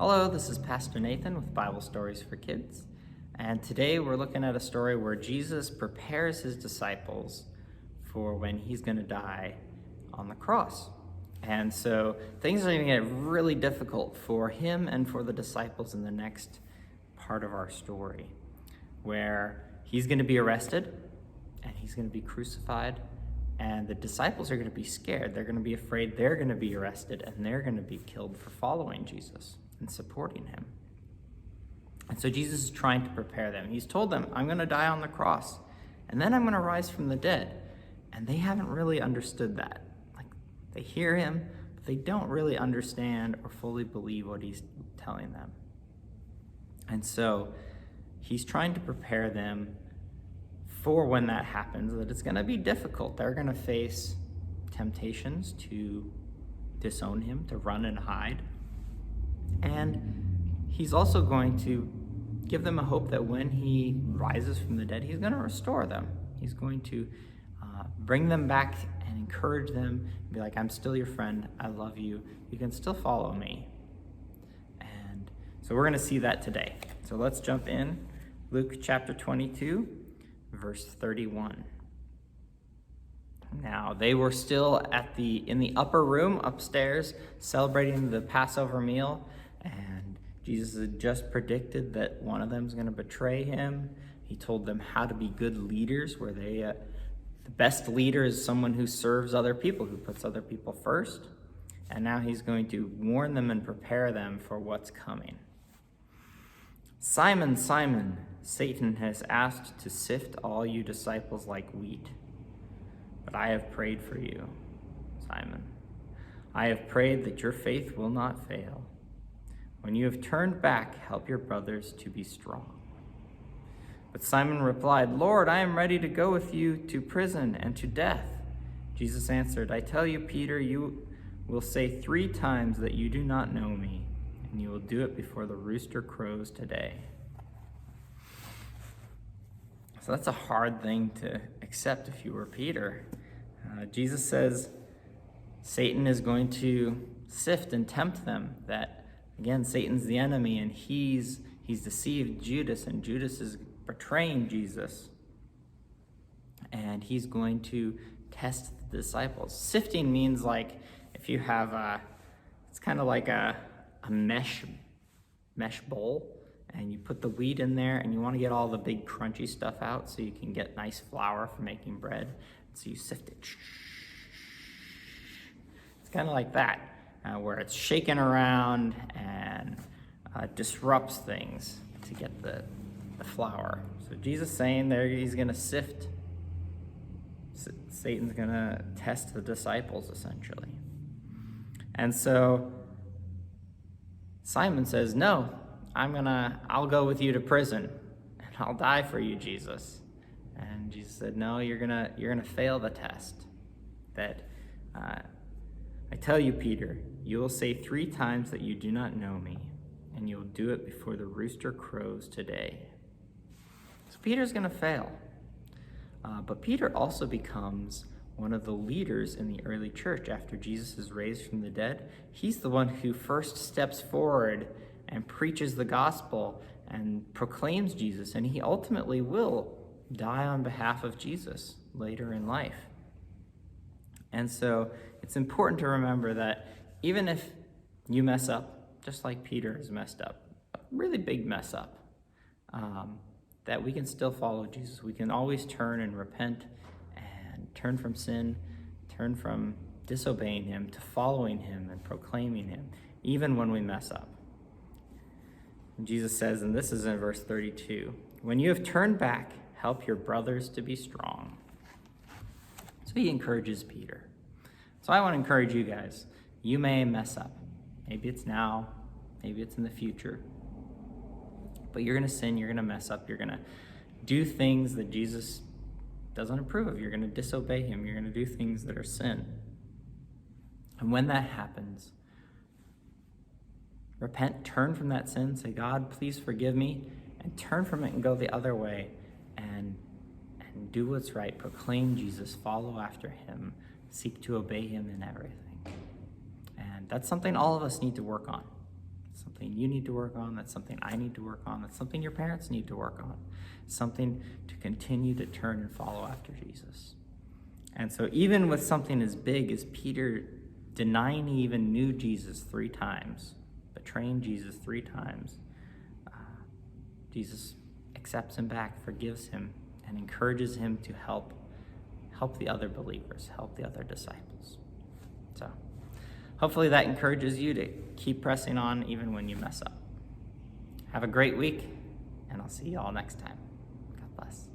Hello, this is Pastor Nathan with Bible Stories for Kids, and today we're looking at a story where Jesus prepares his disciples for when he's going to die on the cross. And so things are going to get really difficult for him and for the disciples in the next part of our story, where he's going to be arrested and he's going to be crucified, and the disciples are going to be scared. They're going to be afraid they're going to be arrested and they're going to be killed for following Jesus and supporting him. And so Jesus is trying to prepare them. He's told them, I'm going to die on the cross, and then I'm going to rise from the dead. And they haven't really understood that. Like, they hear him, but they don't really understand or fully believe what he's telling them. And so he's trying to prepare them for when that happens, that it's going to be difficult. They're going to face temptations to disown him, to run and hide. And he's also going to give them a hope that when he rises from the dead, he's going to restore them. He's going to bring them back and encourage them and be like, I'm still your friend. I love you. You can still follow me. And so we're going to see that today. So let's jump in. Luke chapter 22, verse 31. Now, they were still in the upper room upstairs celebrating the Passover meal, and Jesus had just predicted that one of them is going to betray him. He told them how to be good leaders, where the best leader is someone who serves other people, who puts other people first. And now he's going to warn them and prepare them for what's coming. Simon, Simon, Satan has asked to sift all you disciples like wheat. But I have prayed for you, Simon. I have prayed that your faith will not fail. When you have turned back, help your brothers to be strong. But Simon replied, Lord, I am ready to go with you to prison and to death. Jesus answered, I tell you, Peter, you will say 3 times that you do not know me, and you will do it before the rooster crows today. So that's a hard thing to accept if you were Peter. Jesus says Satan is going to sift and tempt them. That, again, Satan's the enemy, and he's deceived Judas, and Judas is betraying Jesus. And he's going to test the disciples. Sifting means, like, if you have it's kind of like a mesh bowl, and you put the wheat in there, and you want to get all the big crunchy stuff out so you can get nice flour for making bread. So you sift it. It's kind of like that, where it's shaken around and disrupts things to get the flour. So Jesus saying there he's going to sift. Satan's going to test the disciples, essentially. And so Simon says, no, I'll go with you to prison, and I'll die for you, Jesus. And Jesus said, no, you're gonna fail the test. That I tell you, Peter, you will say 3 times that you do not know me, and you'll do it before the rooster crows today. So Peter's gonna fail. But Peter also becomes one of the leaders in the early church after Jesus is raised from the dead. He's the one who first steps forward and preaches the gospel and proclaims Jesus, and he ultimately will die on behalf of Jesus later in life. And so it's important to remember that even if you mess up, just like Peter has messed up, a really big mess up, that we can still follow Jesus. We can always turn and repent and turn from sin, turn from disobeying him to following him and proclaiming him, even when we mess up. And Jesus says, and this is in verse 32, when you have turned back, help your brothers to be strong. So he encourages Peter. So I want to encourage you guys. You may mess up. Maybe it's now, maybe it's in the future. But you're going to sin, you're going to mess up, you're going to do things that Jesus doesn't approve of. You're going to disobey him, you're going to do things that are sin. And when that happens, repent, turn from that sin, say, God, please forgive me, and turn from it and go the other way and do what's right. Proclaim Jesus, follow after him, seek to obey him in everything. And that's something all of us need to work on. something you need to work on, that's something I need to work on, that's something your parents need to work on, something to continue to turn and follow after Jesus. And so even with something as big as Peter denying he even knew Jesus 3 times, betraying Jesus 3 times, Jesus accepts him back, forgives him, and encourages him to help the other believers, help the other disciples. So hopefully that encourages you to keep pressing on even when you mess up. Have a great week, and I'll see you all next time. God bless.